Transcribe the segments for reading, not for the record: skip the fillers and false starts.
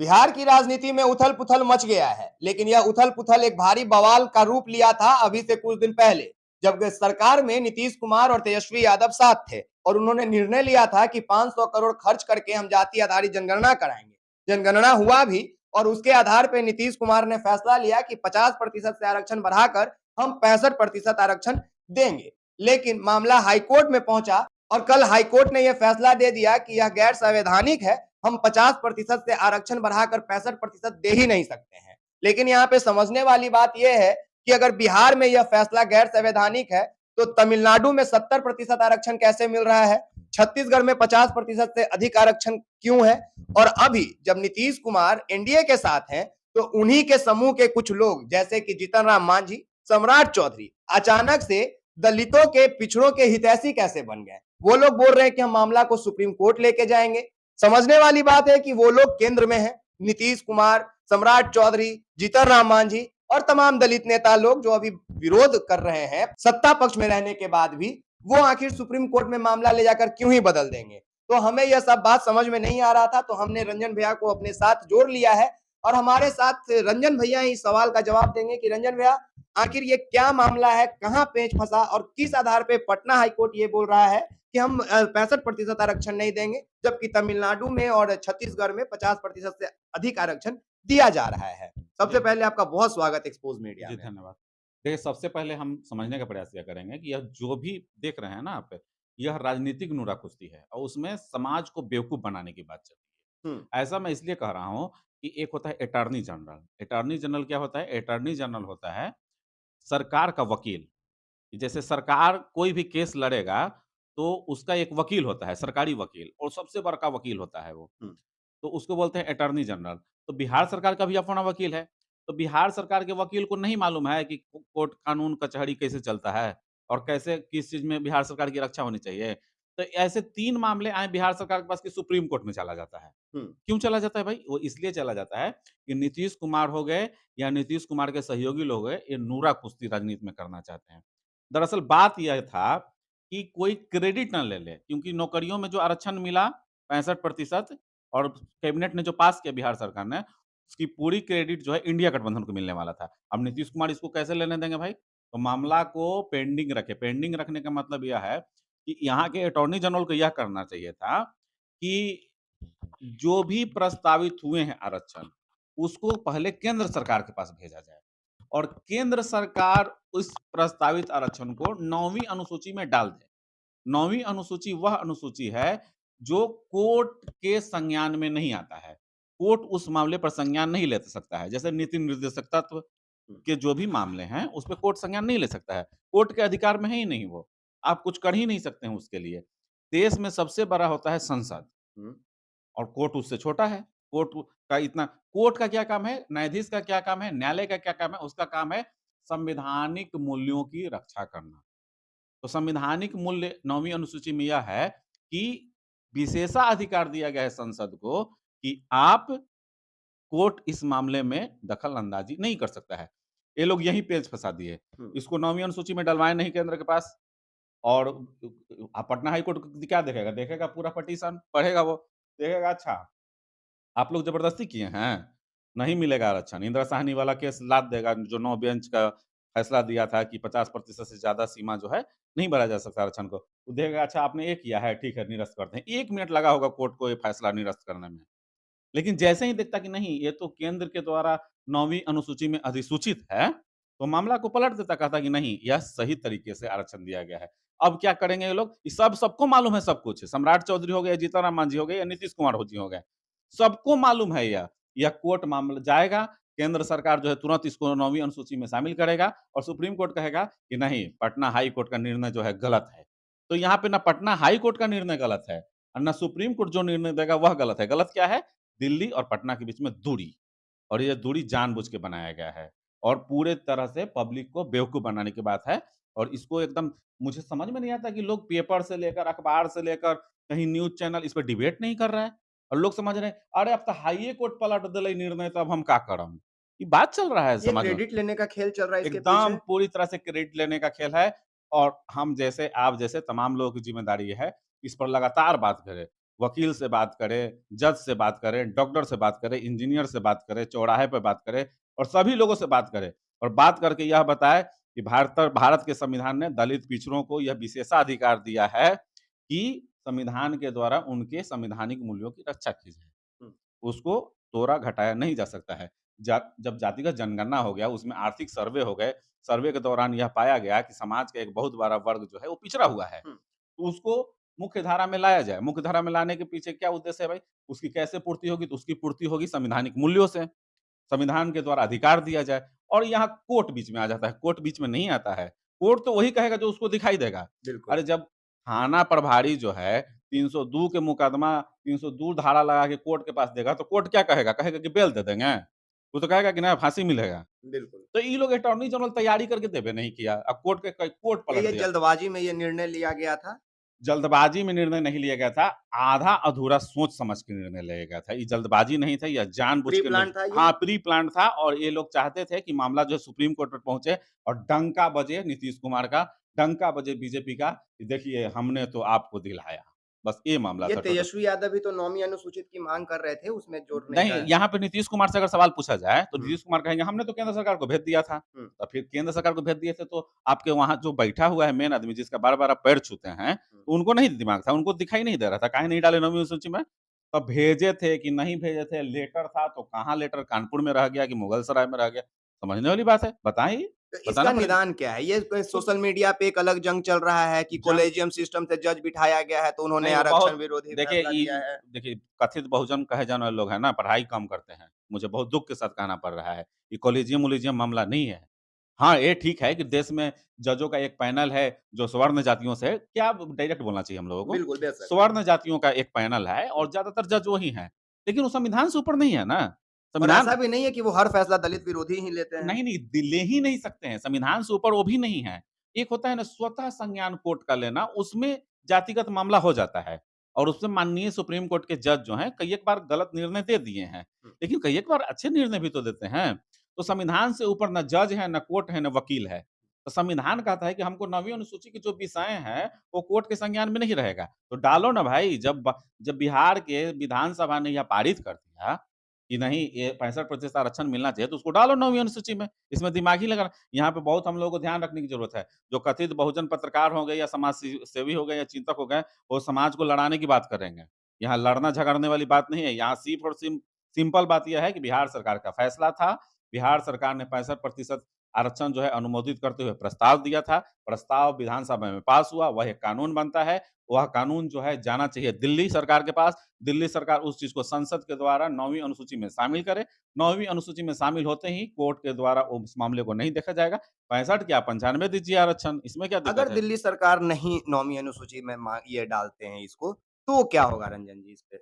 बिहार की राजनीति में उथल पुथल मच गया है, लेकिन यह उथल पुथल एक भारी बवाल का रूप लिया था अभी से कुछ दिन पहले, जब सरकार में नीतीश कुमार और तेजस्वी यादव साथ थे और उन्होंने निर्णय लिया था कि 500 करोड़ खर्च करके हम जाति आधारित जनगणना कराएंगे। जनगणना हुआ भी और उसके आधार पर नीतीश कुमार ने फैसला लिया कि 50% से आरक्षण बढ़ाकर हम 65% आरक्षण देंगे। लेकिन मामला हाईकोर्ट में पहुंचा और कल हाईकोर्ट ने यह फैसला दे दिया कि यह गैर संवैधानिक है, हम 50% से आरक्षण बढ़ाकर 65% दे ही नहीं सकते हैं। लेकिन यहाँ पे समझने वाली बात यह है कि अगर बिहार में यह फैसला गैर संवैधानिक है तो तमिलनाडु में 70% आरक्षण कैसे मिल रहा है, छत्तीसगढ़ में 50% से अधिक आरक्षण क्यों है? और अभी जब नीतीश कुमार एनडीए के साथ हैं तो उन्हीं के समूह के कुछ लोग जैसे कि जीतन राम मांझी, सम्राट चौधरी अचानक से दलितों के, पिछड़ों के हितैषी कैसे बन गए? वो लोग बोल रहे हैं कि हम मामला को सुप्रीम कोर्ट लेके जाएंगे। समझने वाली बात है कि वो लोग केंद्र में हैं, नीतीश कुमार, सम्राट चौधरी, जीतन राम मांझी और तमाम दलित नेता लोग जो अभी विरोध कर रहे हैं सत्ता पक्ष में रहने के बाद भी, वो आखिर सुप्रीम कोर्ट में मामला ले जाकर क्यों ही बदल देंगे? तो हमें यह सब बात समझ में नहीं आ रहा था, तो हमने रंजन भैया को अपने साथ जोड़ लिया है और हमारे साथ रंजन भैया इस सवाल का जवाब देंगे कि रंजन भैया, आखिर ये क्या मामला है, कहां पेच फंसा और किस आधार पे पटना हाईकोर्ट ये बोल रहा है कि हम 65% आरक्षण नहीं देंगे, जबकि तमिलनाडु में और छत्तीसगढ़ में 50% से अधिक आरक्षण दिया जा रहा है। सबसे जी, पहले आपका बहुत स्वागत एक्सपोज मीडिया जी, में। धन्यवाद। देखिए, सबसे पहले हम समझने का प्रयास यह करेंगे कि यह जो भी देख रहे हैं ना आप, यह राजनीतिक नूराकुश्ती है और उसमें समाज को बेवकूफ़ बनाने की बात चल रही हम्म। है। ऐसा मैं इसलिए कह रहा हूँ कि एक होता है अटॉर्नी जनरल। अटॉर्नी जनरल क्या होता है? अटॉर्नी जनरल होता है सरकार का वकील। जैसे सरकार कोई भी केस लड़ेगा, तो उसका एक वकील होता है, सरकारी वकील और सबसे बड़का वकील होता है वो। हम्म। तो उसको बोलते हैं अटॉर्नी जनरल। तो बिहार सरकार का भी अपना वकील है। तो बिहार सरकार के वकील को नहीं मालूम है कि कोर्ट, कानून, कचहरी कैसे चलता है और कैसे किस चीज़ में बिहार सरकार की रक्षा होनी चाहिए। तो ऐसे 3 मामले आए बिहार सरकार के पास कि सुप्रीम कोर्ट में चला जाता है। हम्म। क्यों चला जाता है भाई? वो इसलिए चला जाता है कि नीतीश कुमार हो गए या नीतीश कुमार के सहयोगी लोग गए, ये नूरा कुश्ती राजनीति में करना चाहते हैं। दरअसल बात यह था कि कोई क्रेडिट ना ले ले, क्योंकि नौकरियों में जो आरक्षण मिला 65% और कैबिनेट ने जो पास किया बिहार सरकार ने, उसकी पूरी क्रेडिट जो है इंडिया गठबंधन को मिलने वाला था। अब नीतीश कुमार इसको कैसे लेने देंगे भाई? तो मामला को पेंडिंग रखे। पेंडिंग रखने का मतलब यह है कि यहाँ के अटॉर्नी जनरल को यह करना चाहिए था कि जो भी प्रस्तावित हुए हैं आरक्षण, उसको पहले केंद्र सरकार के पास भेजा जाए और केंद्र सरकार उस प्रस्तावित आरक्षण को 9वीं अनुसूची में डाल दे। 9वीं अनुसूची वह अनुसूची है जो कोर्ट के संज्ञान में नहीं आता है। कोर्ट उस मामले पर संज्ञान नहीं ले सकता है। जैसे नीति निर्देशक तत्व हम्म। के जो भी मामले हैं, उसपे कोर्ट संज्ञान नहीं ले सकता है। कोर्ट के अधिकार में है ही नहीं वो। आप कुछ कर ही नहीं सकते हैं उसके लिए। देश में सबसे बड़ा होता है संसद। हम्म। और कोर्ट उससे छोटा है। कोर्ट का क्या काम है? न्यायाधीश का क्या काम है? न्यायालय का क्या काम है? उसका काम है संवैधानिक मूल्यों की रक्षा करना। तो संवैधानिक मूल्य 9वीं अनुसूची में यह है कि विशेषाधिकार दिया गया है संसद को कि आप कोर्ट इस मामले में दखल अंदाज़ी नहीं कर सकता है। ये लोग यहीं पेच फँसा दिए। हम्म। इसको 9वीं अनुसूची में डलवाए नहीं केंद्र के पास और पटना हाई कोर्ट क्या देखेगा? देखेगा पूरा पटिशन, पढ़ेगा वो, देखेगा अच्छा आप लोग ज़बरदस्ती किए हैं, नहीं मिलेगा आरक्षण। इंदिरा साहनी वाला केस लाद देगा जो 9 बेंच का फैसला दिया था कि 50% से ज़्यादा सीमा जो है, नहीं बढ़ाया जा सकता आरक्षण को। वो देखेगा अच्छा आपने ये किया है, ठीक है निरस्त करते हैं। 1 मिनट लगा होगा कोर्ट को ये फैसला निरस्त करने में। लेकिन जैसे ही देखता कि नहीं ये तो केंद्र के द्वारा 9वीं अनुसूची में अधिसूचित है, तो मामला को पलट देता, कहता कि नहीं यह सही तरीके से आरक्षण दिया गया है। अब क्या करेंगे ये लोग? ये सब सबको मालूम है सब कुछ। सम्राट चौधरी हो गए, जीतन राम मांझी हो गए या नीतीश कुमार हो जी हो गए। सबको मालूम है यह कोर्ट मामला जाएगा, केंद्र सरकार जो है तुरंत इसको 9वीं अनुसूची में शामिल करेगा और सुप्रीम कोर्ट कहेगा कि नहीं, पटना हाई कोर्ट का निर्णय जो है गलत है। तो यहाँ पे ना पटना हाई कोर्ट का निर्णय गलत है और ना सुप्रीम कोर्ट जो निर्णय देगा वह गलत है। गलत क्या है? दिल्ली और पटना के बीच में दूरी और ये दूरी जानबूझ के बनाया गया है और पूरे तरह से पब्लिक को बेवकूफ़ बनाने की बात है और इसको एकदम मुझे समझ में नहीं आता कि लोग पेपर से लेकर, अखबार से लेकर, कहीं न्यूज़ चैनल इस पे डिबेट नहीं कर रहा है और लोग समझ रहे हैं, अरे अब तो हाईए कोर्ट पलट देले निर्णय तो अब हम का करम? ये बात चल रहा है ये समाज में। क्रेडिट लेने का खेल चल रहा है इसके एकदम पीछे। पूरी तरह से क्रेडिट लेने का खेल है और हम जैसे, आप जैसे तमाम लोगों की ज़िम्मेदारी है, इस पर लगातार बात करें। वकील से बात करे, जज से बात करे, डॉक्टर से बात करे, इंजीनियर से बात करे, चौराहे पे बात करे और सभी लोगों से बात करे और बात करके यह बताए कि भारत के संविधान ने दलित पिछड़ों को यह विशेषाधिकार दिया है कि संविधान के द्वारा उनके संवैधानिक मूल्यों की रक्षा की जाए। हुँ। उसको तोड़ा-घटाया नहीं जा सकता है। जब जातिगत जनगणना हो गया, उसमें आर्थिक सर्वे हो गए, सर्वे के दौरान यह पाया गया कि समाज का एक बहुत बड़ा वर्ग जो है वो पिछड़ा हुआ है। हुँ। तो उसको मुख्य धारा में लाया जाए। मुख्य धारा में लाने के पीछे क्या उद्देश्य है भाई? उसकी कैसे पूर्ति होगी? तो उसकी पूर्ति होगी संवैधानिक मूल्यों से। संविधान के द्वारा अधिकार दिया जाए और यहाँ कोर्ट बीच में आ जाता है। कोर्ट बीच में नहीं आता है। कोर्ट तो वही कहेगा जो उसको दिखाई देगा। बिल्कुल। अरे जब थाना प्रभारी जो है 302 के मुकदमा 302 धारा लगा के कोर्ट के पास देगा तो कोर्ट क्या कहेगा? कहेगा कि बेल दे देंगे। वो तो कहेगा कि नहीं फांसी मिलेगा। बिल्कुल। तो ये लोग अटॉर्नी जनरल तैयारी करके देबे नहीं किया। अब कोर्ट क्या पलट ये दिया। जल्दबाजी में ये निर्णय लिया गया था? जल्दबाजी में निर्णय नहीं लिया गया था, आधा-अधूरा सोच-समझ के निर्णय लिया गया था। ये जल्दबाजी नहीं था, यह जानबूझ प्री के प्लान था ये? हाँ, प्री प्लान्ड था और ये लोग चाहते थे कि मामला जो है सुप्रीम कोर्ट तक पहुँचे और डंका बजे नीतीश कुमार का, डंका बजे बीजेपी का कि देखिए हमने तो आपको दिलाया। बस ये मामला ये था टोटल। तेजस्वी यादव भी तो 9वीं अनुसूचित की माँग कर रहे थे, उसमें जोड़ने नहीं, का। यहाँ पे नीतीश कुमार से अगर सवाल पूछा जाए, तो हुँ। नीतीश कुमार कहेंगे हमने तो केंद्र सरकार को भेज दिया था। हुँ। तो फिर केंद्र सरकार को भेज दिए थे तो आपके वहाँ जो बैठा हुआ है मेन आदमी जिसका बार-बार आप पैर छूते हैं, हुँ। तो उनको नहीं दिमाग था, उनको दिखाई नहीं दे रहा था, काहे नहीं डाले 9वीं सूची में? तब भेजे थे कि नहीं भेजे थे, लेटर था तो कहाँ लेटर कानपुर में रह गया कि मुगलसराय में रह गया? समझने वाली बात है, बताएँ तो बताना इसका पड़ेगा। निदान क्या है? ये तो सोशल मीडिया पे एक अलग जंग चल रहा है कि जंग कॉलेजियम सिस्टम से जज बिठाया गया है, तो उन्होंने नहीं वो आरक्षण बहुत विरोधी देखिए फैसला किया है। देखिए कथित बहुजन कहे जाने वाले लोग हैं ना, पढ़ाई कम करते हैं। मुझे बहुत दुःख के साथ कहना पड़ रहा है। ये कॉलेजियम-वॉलेजियम मामला नहीं है। हाँ, ये ठीक है कि देश में जजों का एक पैनल है जो स्वर्ण जातियों से है। क्या डायरेक्ट बोलना चाहिए हम लोगों को? बिल्कुल, बेशक। स्वर्ण जातियों का एक पैनल है हुँ। और ज़्यादातर जज वही हैं। लेकिन वो संविधान से ऊपर नहीं है ना। और संविधान ऐसा भी नहीं है कि वो हर फैसला दलित विरोधी ही लेते हैं। नहीं, नहीं, ले ही नहीं सकते हैं, संविधान से ऊपर वो भी नहीं है। एक होता है ना स्वतः संज्ञान कोर्ट का लेना, उसमें जातिगत मामला हो जाता है और उसमें माननीय सुप्रीम कोर्ट के जज जो हैं, कई एक बार गलत निर्णय दे दिए हैं, हुँ। लेकिन कई एक बार अच्छे निर्णय भी तो देते हैं। तो संविधान से ऊपर ना जज है, ना कोर्ट है, ना वकील है। तो संविधान कहता है कि हमको 9वीं अनुसूची के जो विषय हैं, वो कोर्ट के संज्ञान में नहीं रहेगा। तो डालो ना भाई, जब बिहार के विधानसभा ने यह पारित कर दिया कि नहीं ये 65% आरक्षण मिलना चाहिए, तो उसको डालो 9वीं अनुसूची में। इसमें दिमाग ही लगाना यहाँ पे बहुत हम लोगों को ध्यान रखने की ज़रूरत है। जो कथित बहुजन पत्रकार हो गए या समाज सेवी हो गए या चिंतक हो गए, वो समाज को लड़ाने की बात करेंगे। यहाँ लड़ना-झगड़ने वाली बात नहीं है। यहाँ सिर्फ़ और सिंपल बात यह है कि बिहार सरकार का फैसला था। बिहार सरकार ने 65% आरक्षण जो है अनुमोदित करते हुए प्रस्ताव दिया था। प्रस्ताव विधानसभा में पास हुआ, वह एक कानून बनता है। वह कानून जो है जाना चाहिए दिल्ली सरकार के पास। दिल्ली सरकार उस चीज़ को संसद के द्वारा 9वीं अनुसूची में शामिल करे। 9वीं अनुसूची में शामिल होते ही कोर्ट के द्वारा उस मामले को नहीं देखा जाएगा। 65 क्या 95 दीजिए आरक्षण, इसमें क्या अगर दिक्कत है? दिल्ली सरकार नहीं 9वीं अनुसूची में ये डालते हैं इसको, तो क्या होगा रंजन जी इस पे?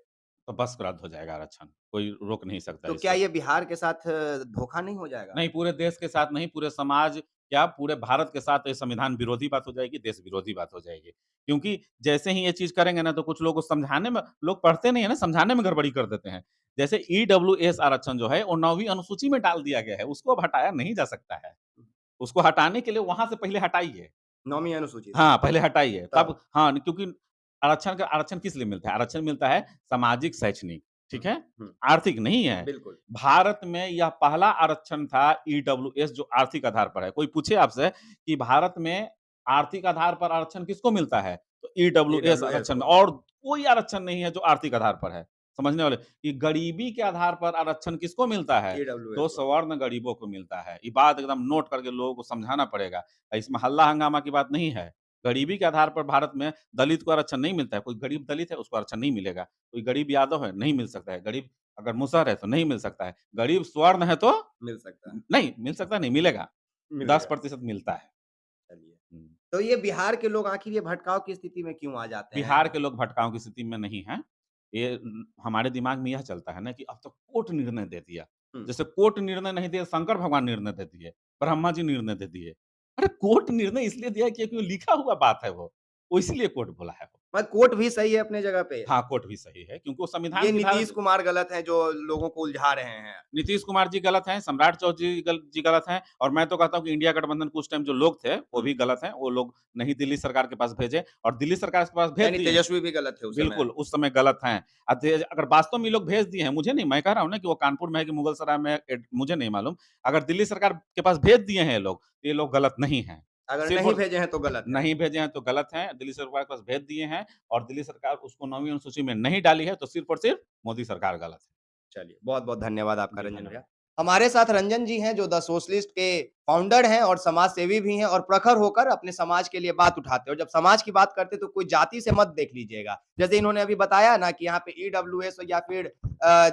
तो बस रद्द हो जाएगा आरक्षण, कोई रोक नहीं सकता तो क्या इसे। ये बिहार के साथ धोखा नहीं हो जाएगा? नहीं, पूरे देश के साथ नहीं, पूरे समाज क्या पूरे भारत के साथ ये संविधान विरोधी बात हो जाएगी, देश विरोधी बात हो जाएगी। क्योंकि जैसे ही ये चीज़ करेंगे ना, तो कुछ लोग को समझाने में लोग पढ़ते नहीं है ना, समझाने में गड़बड़ी कर देते हैं। जैसे ईडब्ल्यूएस आरक्षण जो है, वो 9वीं अनुसूची में डाल दिया गया है, उसको अब हटाया नहीं जा सकता है। उसको हटाने के लिए वहाँ से पहले हटाइए। 9वीं अनुसूची से? हाँ, पहले हटाइए, तब? तब हाँ, क्योंकि आरक्षण किस लिए मिलता है? आरक्षण मिलता है सामाजिक, शैक्षणिक, हुँ, ठीक है? हुँ। आर्थिक नहीं है। बिल्कुल। भारत में यह पहला आरक्षण था ईडब्ल्यूएस जो आर्थिक आधार पर है। कोई पूछे आपसे कि भारत में आर्थिक आधार पर आरक्षण किसको मिलता है? तो ईडब्ल्यूएस ईडब्ल्यूएस आरक्षण को। और कोई आरक्षण नहीं है जो आर्थिक आधार पर है। समझने वाले कि गरीबी के आधार पर आरक्षण किसको मिलता है? ईडब्ल्यूएस तो को। सवर्ण गरीबों को मिलता है। ये बात एकदम नोट करके लोगों को समझाना पड़ेगा। इसमें हल्ला-हंगामा की बात नहीं है। गरीबी के आधार पर भारत में दलित को आरक्षण नहीं मिलता है। कोई गरीब दलित है उसको आरक्षण नहीं मिलेगा। कोई गरीब यादव है, नहीं मिल सकता है। गरीब अगर मुसहर है तो नहीं मिल सकता है। गरीब स्वर्ण है तो मिल सकता है। नहीं, मिल सकता नहीं, मिलेगा। मिलेगा। 10% मिलता है। चलिए। हुँ। तो ये बिहार के लोग आखिर ये भटकाव की स्थिति में क्यों आ जाते हैं? बिहार के लोग भटकाव की स्थिति में नहीं हैं। ये हमारे दिमाग में यह चलता है ना कि अब तो कोर्ट निर्णय दे दिया। हुँ। जैसे कोर्ट निर्णय नहीं दिया, शंकर भगवान निर्णय दे दिए, ब्रह्मा जी निर्णय दे दिए। अरे कोर्ट निर्णय इसलिए दिया है क्योंकि वो लिखा हुआ बात है वो। वो इसीलिए कोर्ट बोला है वो। पर कोर्ट भी सही है अपने जगह पे। हाँ, कोर्ट भी सही है क्योंकि वो संविधान ये की धारा नीतीश कुमार गलत हैं जो लोगों को उलझा रहे हैं। नीतीश कुमार जी गलत हैं, सम्राट चौधरी जी गलत हैं और मैं तो कहता हूँ कि इंडिया गठबंधन के उस टाइम जो लोग थे, वो भी गलत हैं। वो लोग नहीं दिल्ली सरकार के पास भेजे और दिल्ली सरकार के पास भेज यानी दिए हैं। तेजस्वी भी गलत थे उस समय। बिल्कुल, उस समय गलत हैं। अगर वास्तव में ये लोग भेज दिए हैं, मुझे नहीं मैं कह रहा हूँ ना कि वो कानपुर में है कि मुगलसराय में है, मुझे नहीं मालूम। अगर दिल्ली सरकार के पास भेज दिए हैं ये लोग गलत नहीं हैं। अगर सिर्फ़ नहीं और भेजे हैं तो गलत है। नहीं भेजे हैं तो गलत हैं, दिल्ली सरकार के पास भेज दिए हैं और दिल्ली सरकार उसको 9वीं अनुसूची में नहीं डाली है, तो सिर्फ़ और सिर्फ़ मोदी सरकार गलत है। चलिए, बहुत-बहुत धन्यवाद आपका जी, रंजन भैया। धन्यवाद। हमारे साथ रंजन जी हैं जो द सोशलिस्ट के फाउंडर हैं और समाज सेवी भी हैं और प्रखर होकर अपने समाज के लिए बात उठाते हैं और जब समाज की बात करते हैं तो कोई जाति से मत देख लीजिएगा। जैसे इन्होंने अभी बताया ना कि यहाँ पे ईडब्ल्यूएस या फिर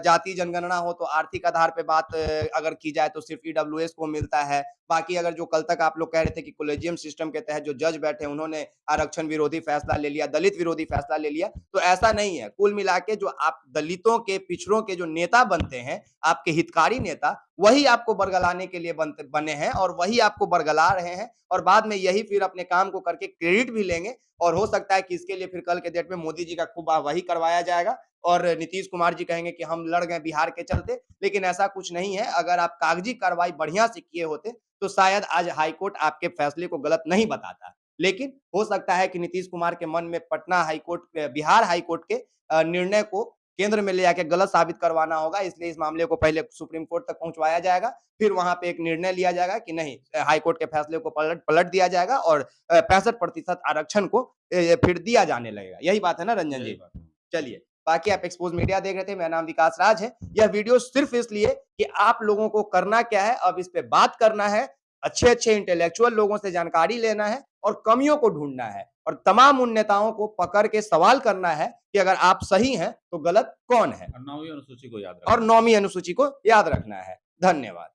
जाति जनगणना हो तो आर्थिक आधार पे बात अगर की जाए तो सिर्फ ईडब्ल्यूएस को मिलता है। बाकी अगर जो कल तक आप लोग कह रहे थे कि कॉलेजियम सिस्टम के तहत जो जज बैठे उन्होंने आरक्षण विरोधी फैसला ले लिया, दलित विरोधी फैसला ले लिया, तो ऐसा नहीं है। कुल मिला के जो आप दलितों के, पिछड़ों के जो नेता बनते हैं, आपके हितकारी नेता, वही आपको बरगलाने के लिए बने हैं और वही आपको बरगला रहे हैं और बाद में यही फिर अपने काम को करके क्रेडिट भी लेंगे और हो सकता है कि इसके लिए फिर कल के डेट में मोदी जी का खूब वाहवाही करवाया जाएगा और नीतीश कुमार जी कहेंगे कि हम लड़ गए बिहार के चलते, लेकिन ऐसा कुछ नहीं है। अगर आप कागजी कार्रवाई बढ़िया से किए होते, तो शायद आज हाई कोर्ट आपके फैसले को गलत नहीं बताता। लेकिन हो सकता है कि नीतीश कुमार के मन में Patna high court Bihar high court के निर्णय को केंद्र में ले जाके गलत साबित करवाना होगा, इसलिए इस मामले को पहले सुप्रीम कोर्ट तक पहुंचवाया जाएगा, फिर वहां पे एक निर्णय लिया जाएगा कि नहीं, हाई कोर्ट के फैसले को पलट पलट दिया जाएगा और 65% आरक्षण को फिर दिया जाने लगेगा। यही बात है ना रंजन यही जी? बात है। चलिए, बाकी आप एक्सपोज मीडिया देख रहे थे, मेरा नाम विकास राज है। यह वीडियो सिर्फ इसलिए कि आप लोगों को करना क्या है, अब इस पे बात करना है, अच्छे-अच्छे इंटेलेक्चुअल लोगों से जानकारी लेना है और कमियों को ढूँढना है और तमाम उन नेताओं को पकड़ के सवाल करना है कि अगर आप सही हैं, तो गलत कौन है? और 9वीं अनुसूची को याद और रखना। 9वीं अनुसूची को याद रखना है। धन्यवाद।